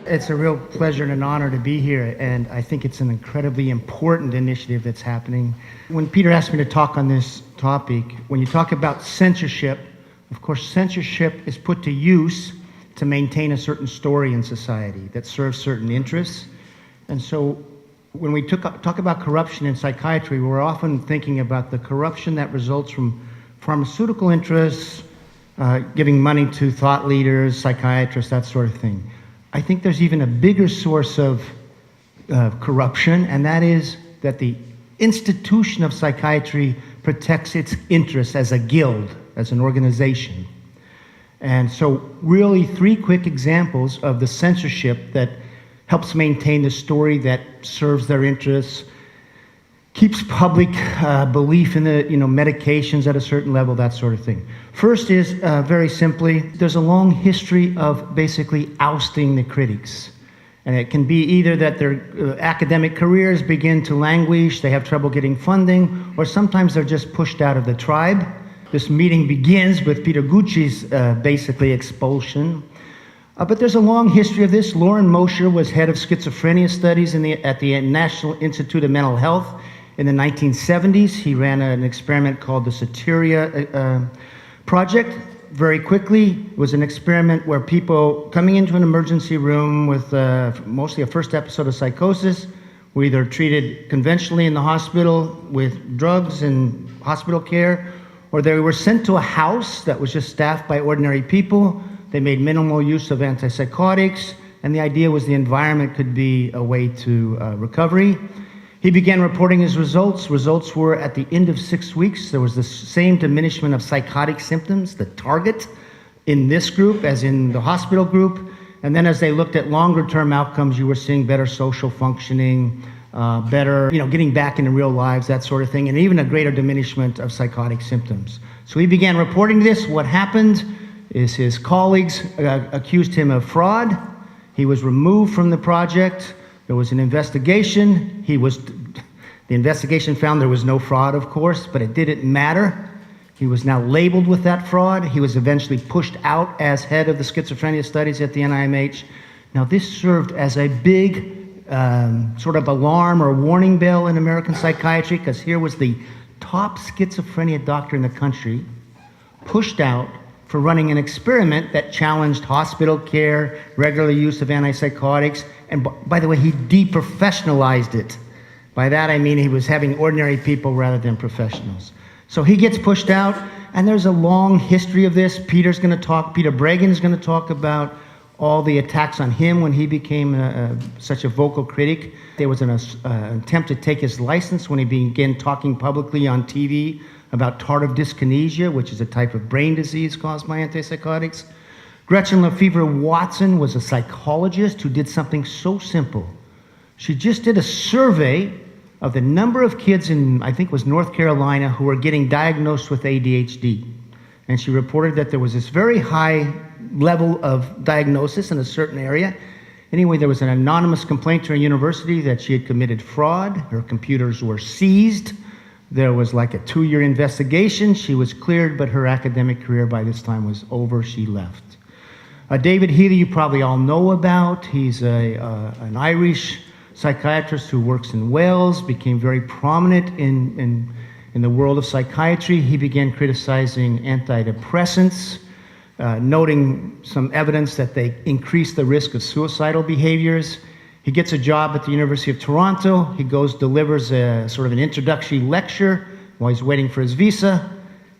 It's a real pleasure and an honor to be here, and I think it's an incredibly important initiative that's happening. When Peter asked me to talk on this topic, when you talk about censorship, of course, censorship is put to use to maintain a certain story in society that serves certain interests. And so when we talk about corruption in psychiatry, we're often thinking about the corruption that results from pharmaceutical interests, giving money to thought leaders, psychiatrists, that sort of thing. I think there's even a bigger source of corruption, and that is that the institution of psychiatry protects its interests as a guild, as an organization. And so really 3 quick examples of the censorship that helps maintain the story that serves their interests, keeps public belief in the medications at a certain level, that sort of thing. First is, very simply, there's a long history of basically ousting the critics. And it can be either that their academic careers begin to languish, they have trouble getting funding, or sometimes they're just pushed out of the tribe. This meeting begins with Peter Gucci's basically expulsion. But there's a long history of this. Loren Mosher was head of schizophrenia studies at the National Institute of Mental Health in the 1970s. He ran an experiment called the Soteria Project. Very quickly, it was an experiment where people coming into an emergency room with mostly a first episode of psychosis were either treated conventionally in the hospital with drugs and hospital care, or they were sent to a house that was just staffed by ordinary people. They made minimal use of antipsychotics, and the idea was the environment could be a way to recovery. He began reporting his results. Results were at the end of 6 weeks, there was the same diminishment of psychotic symptoms, the target, in this group as in the hospital group. And then as they looked at longer term outcomes, you were seeing better social functioning, better, getting back into real lives, that sort of thing, and even a greater diminishment of psychotic symptoms. So he began reporting this. What happened is his colleagues accused him of fraud. He was removed from the project. There was an investigation. The investigation found there was no fraud, of course, but it didn't matter. He was now labeled with that fraud. He was eventually pushed out as head of the schizophrenia studies at the NIMH. Now, this served as a big sort of alarm or warning bell in American psychiatry, because here was the top schizophrenia doctor in the country pushed out for running an experiment that challenged hospital care, regular use of antipsychotics, and by the way, he deprofessionalized it. By that I mean he was having ordinary people rather than professionals. So he gets pushed out, and there's a long history of this. Peter Bregan is going to talk about all the attacks on him when he became such a vocal critic. There was an attempt to take his license when he began talking publicly on TV about tardive dyskinesia, which is a type of brain disease caused by antipsychotics. Gretchen Lefevre-Watson was a psychologist who did something so simple. She just did a survey of the number of kids in, I think it was North Carolina, who were getting diagnosed with ADHD. And she reported that there was this very high level of diagnosis in a certain area. Anyway, there was an anonymous complaint to her university that she had committed fraud. Her computers were seized. There was like a 2-year investigation. She was cleared, but her academic career by this time was over. She left. David Healy, you probably all know about. He's an Irish psychiatrist who works in Wales, became very prominent in the world of psychiatry. He began criticizing antidepressants, noting some evidence that they increase the risk of suicidal behaviors. He gets a job at the University of Toronto. He delivers a sort of an introductory lecture while he's waiting for his visa.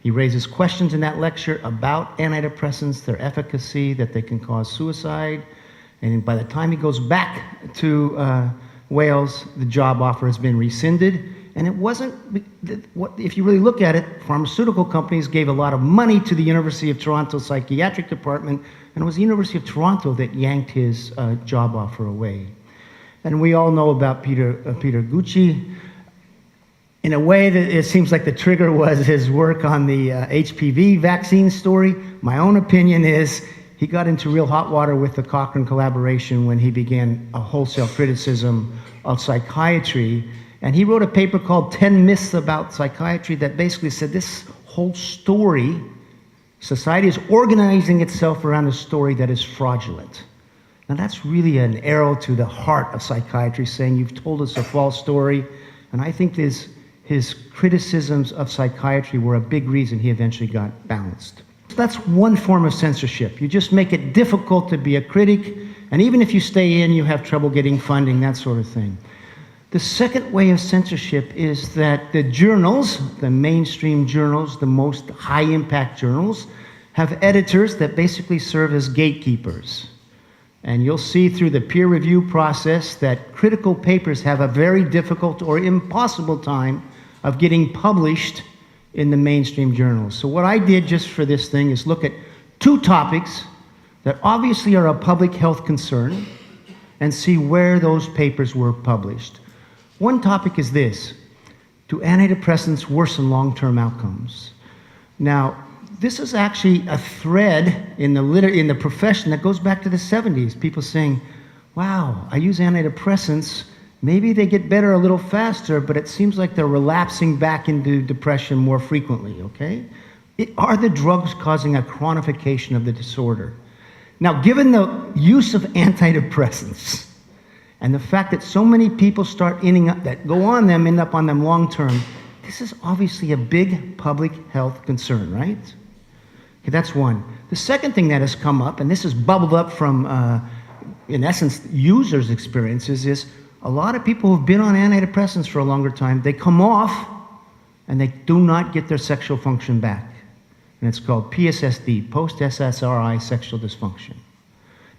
He raises questions in that lecture about antidepressants, their efficacy, that they can cause suicide. And by the time he goes back to Wales, the job offer has been rescinded. And it wasn't, if you really look at it, pharmaceutical companies gave a lot of money to the University of Toronto Psychiatric Department, and it was the University of Toronto that yanked his job offer away. And we all know about Peter Gucci. In a way, that it seems like the trigger was his work on the HPV vaccine story. My own opinion is he got into real hot water with the Cochrane collaboration when he began a wholesale criticism of psychiatry. And he wrote a paper called 10 Myths About Psychiatry that basically said this whole story, society is organizing itself around a story that is fraudulent. Now that's really an arrow to the heart of psychiatry, saying you've told us a false story. And I think his criticisms of psychiatry were a big reason he eventually got balanced. So that's one form of censorship. You just make it difficult to be a critic, and even if you stay in, you have trouble getting funding, that sort of thing. The second way of censorship is that the journals, the mainstream journals, the most high-impact journals, have editors that basically serve as gatekeepers. And you'll see through the peer review process that critical papers have a very difficult or impossible time of getting published in the mainstream journals. So what I did just for this thing is look at two topics that obviously are a public health concern and see where those papers were published. One topic is this: do antidepressants worsen long-term outcomes? Now, this is actually a thread in the profession that goes back to the 70s. People saying, wow, I use antidepressants, maybe they get better a little faster, but it seems like they're relapsing back into depression more frequently, okay? Are the drugs causing a chronification of the disorder? Now, given the use of antidepressants and the fact that so many people that go on them end up on them long term, this is obviously a big public health concern, right? Okay, that's one. The second thing that has come up, and this has bubbled up from, in essence, users' experiences, is a lot of people who've been on antidepressants for a longer time, they come off and they do not get their sexual function back. And it's called PSSD, post-SSRI sexual dysfunction.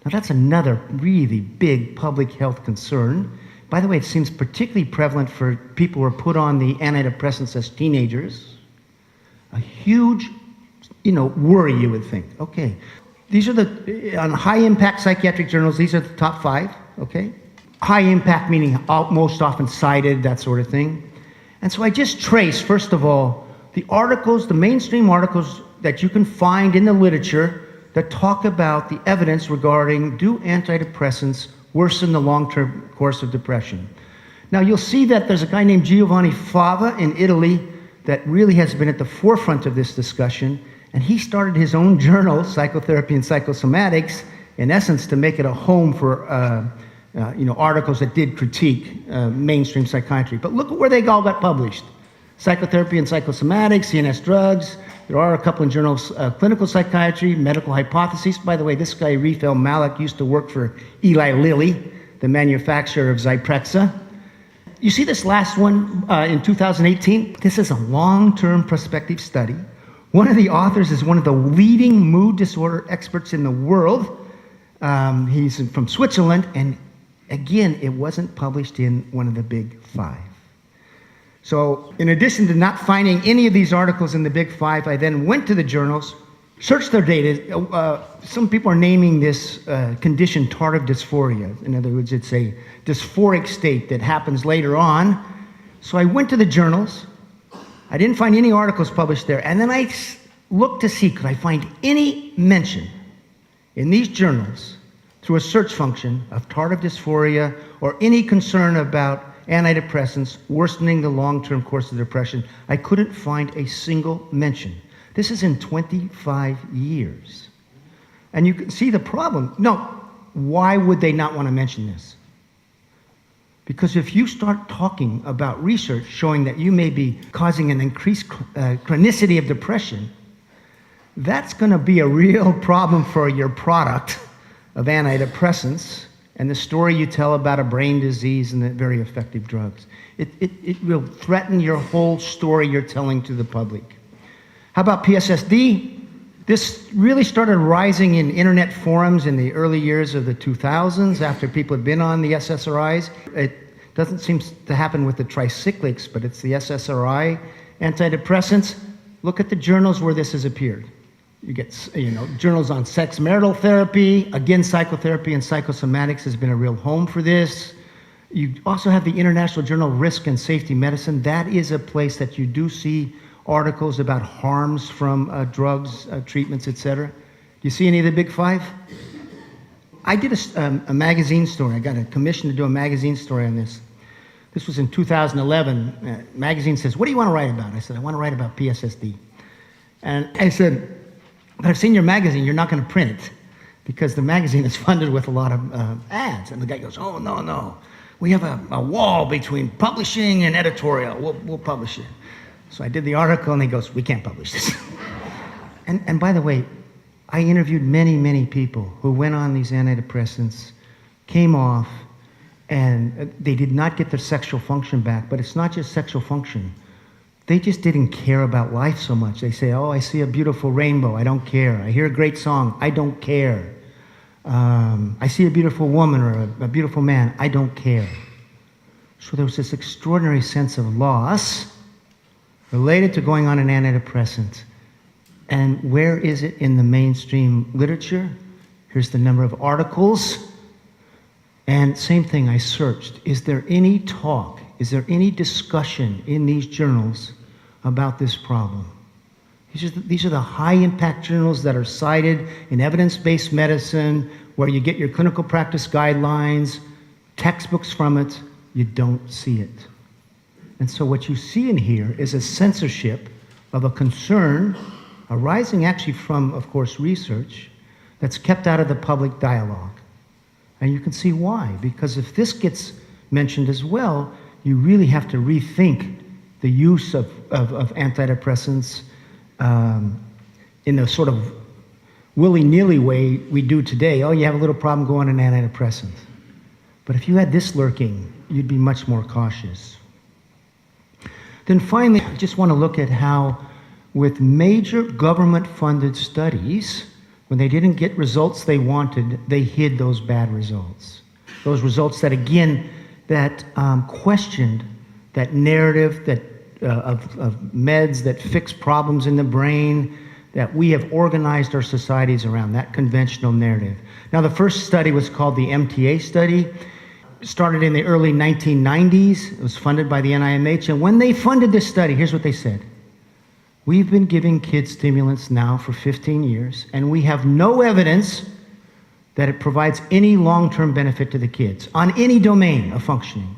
Now that's another really big public health concern. By the way, it seems particularly prevalent for people who are put on the antidepressants as teenagers. A huge, worry, you would think. Okay, these are on high-impact psychiatric journals, these are the top 5, okay? High impact meaning most often cited, that sort of thing. And so I just traced, first of all, the articles, the mainstream articles that you can find in the literature that talk about the evidence regarding do antidepressants worsen the long-term course of depression. Now you'll see that there's a guy named Giovanni Fava in Italy that really has been at the forefront of this discussion, and he started his own journal, Psychotherapy and Psychosomatics, in essence to make it a home for articles that did critique mainstream psychiatry. But look at where they all got published. Psychotherapy and Psychosomatics, CNS Drugs. There are a couple in journals, Clinical Psychiatry, Medical Hypotheses. By the way, this guy, Rifel Malik, used to work for Eli Lilly, the manufacturer of Zyprexa. You see this last one in 2018? This is a long-term prospective study. One of the authors is one of the leading mood disorder experts in the world. He's from Switzerland, and again, it wasn't published in one of the big 5. So in addition to not finding any of these articles in the big 5, I then went to the journals, searched their data. Some people are naming this condition tardive dysphoria. In other words, it's a dysphoric state that happens later on. So I went to the journals. I didn't find any articles published there. And then I looked to see, could I find any mention in these journals through a search function of tardive dysphoria or any concern about antidepressants worsening the long-term course of depression. I couldn't find a single mention. This is in 25 years. And you can see the problem. No, why would they not want to mention this? Because if you start talking about research showing that you may be causing an increased chronicity of depression, that's going to be a real problem for your product of antidepressants and the story you tell about a brain disease and the very effective drugs. It will threaten your whole story you're telling to the public. How about PSSD? This really started rising in internet forums in the early years of the 2000s after people had been on the SSRIs. It doesn't seem to happen with the tricyclics, but it's the SSRI antidepressants. Look at the journals where this has appeared. You get, journals on sex marital therapy. Again, psychotherapy and psychosomatics has been a real home for this. You also have the International Journal of Risk and Safety Medicine. That is a place that you do see articles about harms from drugs, treatments, etc. Do you see any of the big 5? I did a magazine story. I got a commission to do a magazine story on this. This was in 2011. Magazine says, what do you want to write about? I said, I want to write about PSSD. And I said, but I've seen your magazine, you're not going to print it. because the magazine is funded with a lot of ads. And the guy goes, oh, no, no. We have a wall between publishing and editorial. We'll publish it. So I did the article, and he goes, we can't publish this. And by the way, I interviewed many, many people who went on these antidepressants, came off, and they did not get their sexual function back. But it's not just sexual function. They just didn't care about life so much. They say, oh, I see a beautiful rainbow. I don't care. I hear a great song. I don't care. I see a beautiful woman or a beautiful man. I don't care. So there was this extraordinary sense of loss related to going on an antidepressant. And where is it in the mainstream literature? Here's the number of articles. And same thing, I searched. Is there any talk, is there any discussion in these journals about this problem? These are the high-impact journals that are cited in evidence-based medicine, where you get your clinical practice guidelines, textbooks from it. You don't see it. And so what you see in here is a censorship of a concern arising actually from, of course, research that's kept out of the public dialogue. And you can see why. Because if this gets mentioned as well, you really have to rethink the use of antidepressants in the sort of willy-nilly way we do today. Oh, you have a little problem, go on an antidepressant. But if you had this lurking, you'd be much more cautious. Then finally, I just want to look at how with major government-funded studies, when they didn't get results they wanted, they hid those bad results. Those results that, again, that questioned that narrative that of meds that fix problems in the brain, that we have organized our societies around, that conventional narrative. Now, the first study was called the MTA study. It started in the early 1990s. It was funded by the NIMH. And when they funded this study, here's what they said. We've been giving kids stimulants now for 15 years, and we have no evidence that it provides any long-term benefit to the kids on any domain of functioning.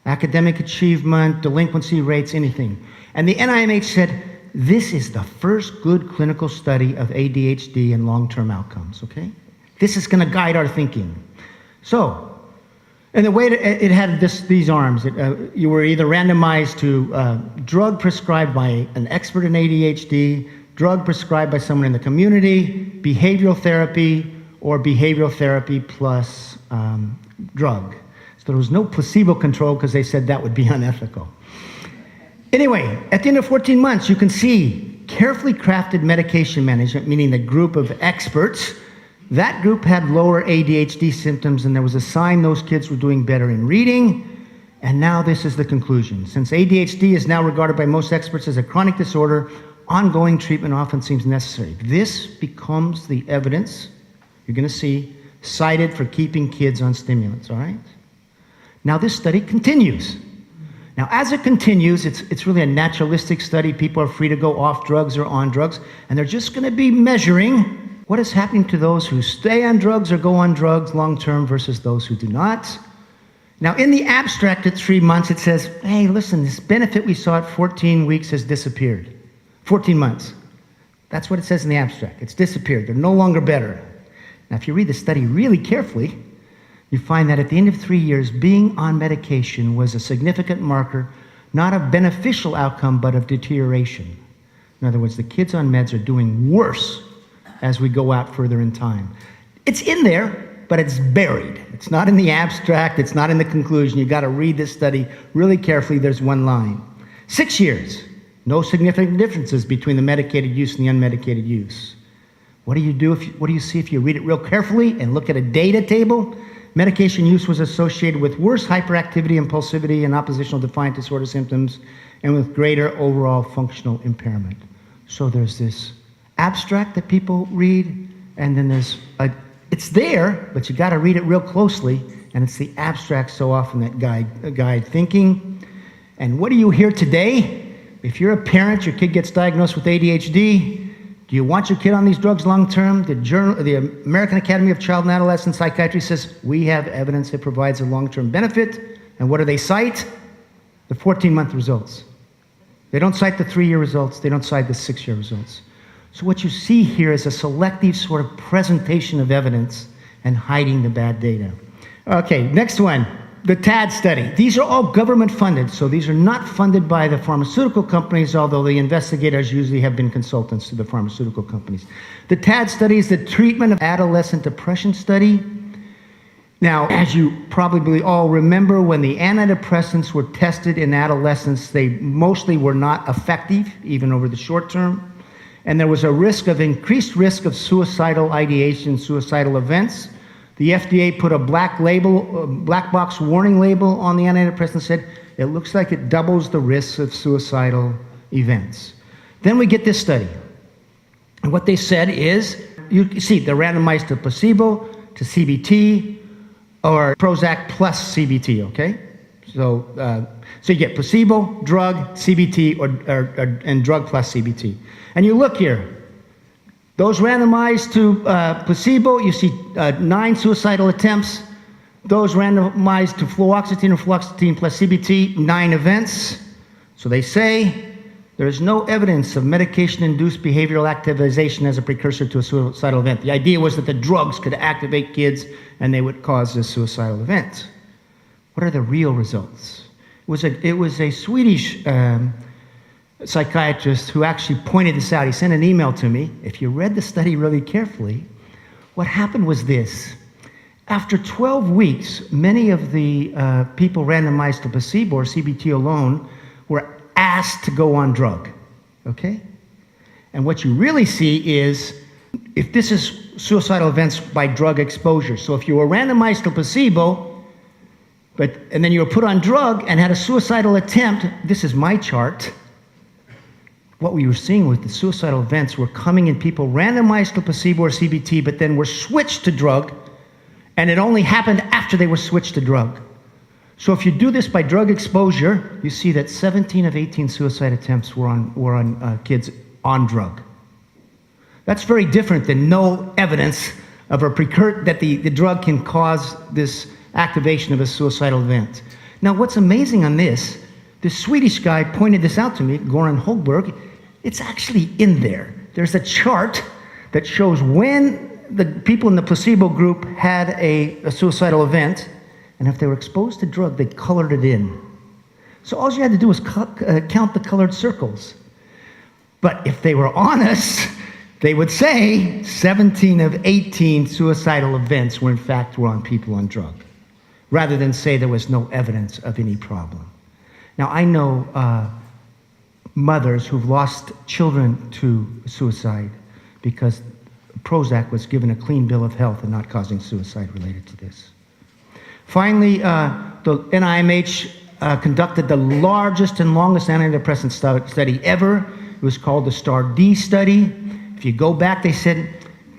Academic achievement, delinquency rates, anything. And the NIMH said, this is the first good clinical study of ADHD and long-term outcomes, okay? This is gonna guide our thinking. So, and the way it had these arms, you were either randomized to drug prescribed by an expert in ADHD, drug prescribed by someone in the community, behavioral therapy, or behavioral therapy plus drug. So there was no placebo control because they said that would be unethical. Anyway, at the end of 14 months, you can see carefully crafted medication management, meaning the group of experts. That group had lower ADHD symptoms, and there was a sign those kids were doing better in reading. And now this is the conclusion. Since ADHD is now regarded by most experts as a chronic disorder, ongoing treatment often seems necessary. This becomes the evidence, you're going to see, cited for keeping kids on stimulants, all right? Now this study continues. Now as it continues, it's really a naturalistic study. People are free to go off drugs or on drugs, and they're just going to be measuring what is happening to those who stay on drugs or go on drugs long-term versus those who do not. Now, in the abstract at 3 months, it says, hey, listen, this benefit we saw at 14 weeks has disappeared. 14 months. That's what it says in the abstract. It's disappeared. They're no longer better. Now, if you read the study really carefully, you find that at the end of 3 years, being on medication was a significant marker, not of beneficial outcome, but of deterioration. In other words, the kids on meds are doing worse as we go out further in time. It's in there, but it's buried. It's not in the abstract, it's not in the conclusion. You've got to read this study really carefully. There's one line. 6 years, no significant differences between the medicated use and the unmedicated use. What do you see if you read it real carefully and look at a data table? Medication use was associated with worse hyperactivity, impulsivity, and oppositional defiant disorder symptoms, and with greater overall functional impairment. So there's this abstract that people read, and then there's it's there, but you got to read it real closely, and it's the abstract so often that guide thinking. And what do you hear today? If you're a parent, your kid gets diagnosed with ADHD, do you want your kid on these drugs long term? The American Academy of Child and Adolescent Psychiatry says we have evidence it provides a long-term benefit. And what do they cite? The 14-month results. They don't cite the 3-year results. They don't cite the 6-year results. So what you see here is a selective sort of presentation of evidence and hiding the bad data. Okay, next one, the TAD study. These are all government funded, so these are not funded by the pharmaceutical companies, although the investigators usually have been consultants to the pharmaceutical companies. The TAD study is the treatment of adolescent depression study. Now, as you probably all remember, when the antidepressants were tested in adolescents, they mostly were not effective, even over the short term. And there was a increased risk of suicidal ideation, suicidal events. The FDA put a black box warning label on the antidepressant and said, it looks like it doubles the risks of suicidal events. Then we get this study. And what they said is, you see, they're randomized to placebo, to CBT, or Prozac plus CBT, okay? So you get placebo, drug, CBT, and drug plus CBT. And you look here, those randomized to placebo, you see 9 suicidal attempts. Those randomized to fluoxetine or fluoxetine plus CBT, 9 events. So they say there is no evidence of medication-induced behavioral activization as a precursor to a suicidal event. The idea was that the drugs could activate kids and they would cause a suicidal event. What are the real results? It was a Swedish psychiatrist who actually pointed this out. He sent an email to me. If you read the study really carefully, what happened was this. After 12 weeks, many of the people randomized to placebo or CBT alone were asked to go on drug, okay? And what you really see is, if this is suicidal events by drug exposure. So if you were randomized to placebo, and then you were put on drug and had a suicidal attempt, this is my chart. What we were seeing with the suicidal events were coming in people randomized to placebo or CBT, but then were switched to drug, and it only happened after they were switched to drug. So if you do this by drug exposure, you see that 17 of 18 suicide attempts were on kids on drug. That's very different than no evidence of that the drug can cause this activation of a suicidal event. Now, what's amazing on this Swedish guy pointed this out to me, Goran Holberg. It's actually in there. There's a chart that shows when the people in the placebo group had a suicidal event, and if they were exposed to drug, they colored it in. So all you had to do was count the colored circles. But if they were honest, they would say 17 of 18 suicidal events were on people on drug, rather than say there was no evidence of any problem. Now, I know mothers who've lost children to suicide because Prozac was given a clean bill of health and not causing suicide related to this. Finally, the NIMH conducted the largest and longest antidepressant study ever. It was called the STAR-D study. If you go back, they said,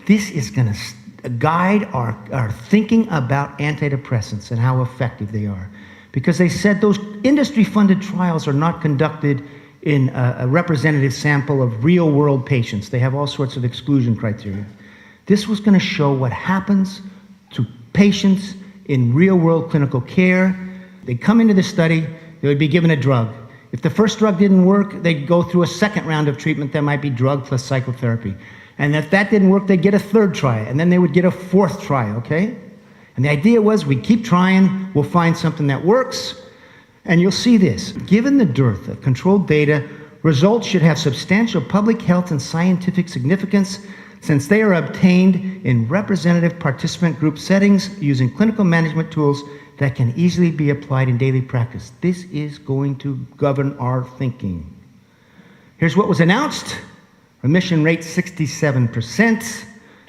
this is going to guide our thinking about antidepressants and how effective they are. Because they said those industry-funded trials are not conducted in a representative sample of real-world patients. They have all sorts of exclusion criteria. This was going to show what happens to patients in real-world clinical care. They'd come into the study, they would be given a drug. If the first drug didn't work, they'd go through a second round of treatment that might be drug plus psychotherapy. And if that didn't work, they'd get a third try, and then they would get a fourth try, okay? And the idea was, we keep trying, we'll find something that works. And you'll see this. Given the dearth of controlled data, results should have substantial public health and scientific significance since they are obtained in representative participant group settings using clinical management tools that can easily be applied in daily practice. This is going to govern our thinking. Here's what was announced. Remission rate 67%.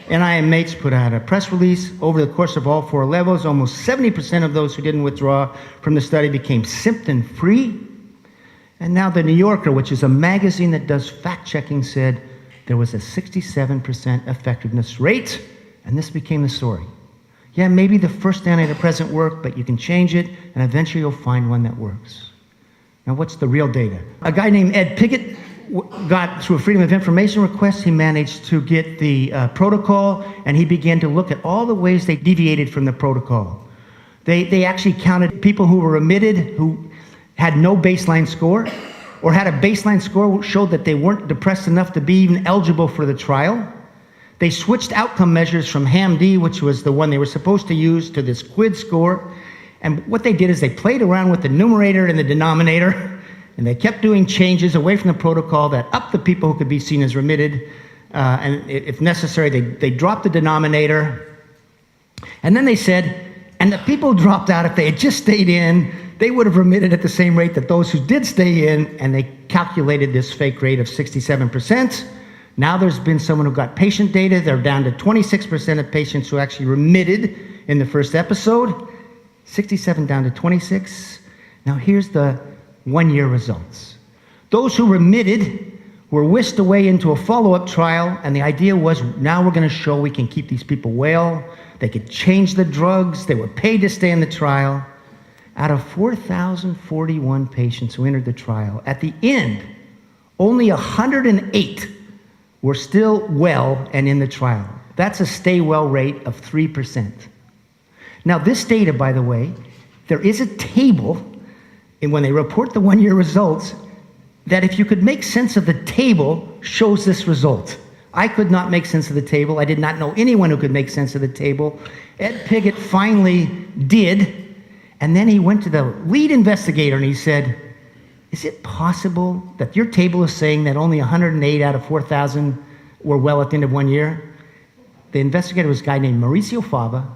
NIMH put out a press release. Over the course of all 4 levels, almost 70% of those who didn't withdraw from the study became symptom-free. And now the New Yorker, which is a magazine that does fact-checking, said there was a 67% effectiveness rate, and this became the story. Yeah, maybe the first antidepressant worked, but you can change it, and eventually you'll find one that works. Now, what's the real data? A guy named Ed Pickett got, through a Freedom of Information request, he managed to get the protocol, and he began to look at all the ways they deviated from the protocol. They actually counted people who were remitted, who had no baseline score. or had a baseline score showed that they weren't depressed enough to be even eligible for the trial. They switched outcome measures from HAM-D, which was the one they were supposed to use, to this QID score. And what they did is they played around with the numerator and the denominator, and they kept doing changes away from the protocol that upped the people who could be seen as remitted. And if necessary, they dropped the denominator. And then they said, and the people who dropped out, if they had just stayed in, they would have remitted at the same rate that those who did stay in, and they calculated this fake rate of 67%. Now there's been someone who got patient data. They're down to 26% of patients who actually remitted in the first episode, 67 down to 26. Now here's the one-year results. Those who remitted were whisked away into a follow-up trial, and the idea was now we're going to show we can keep these people well. They could change the drugs. They were paid to stay in the trial. Out of 4,041 patients who entered the trial, at the end, only 108 were still well and in the trial. That's a stay well rate of 3%. Now this data, by the way, there is a table, and when they report the one-year results, that if you could make sense of the table, shows this result. I could not make sense of the table. I did not know anyone who could make sense of the table. Ed Piggott finally did, and then he went to the lead investigator and he said, is it possible that your table is saying that only 108 out of 4,000 were well at the end of 1 year? The investigator was a guy named Maurizio Fava,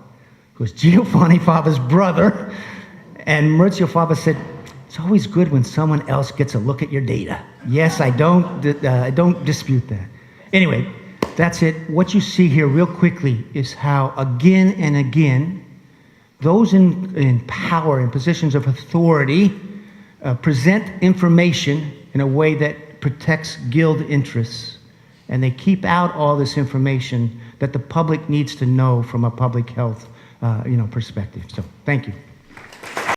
who was Giovanni Fava's brother. And Maurizio Fava said, it's always good when someone else gets a look at your data. Yes, I don't dispute that. Anyway, that's it. What you see here real quickly is how again and again, those in power, in positions of authority, present information in a way that protects guild interests, and they keep out all this information that the public needs to know from a public health perspective. So, thank you.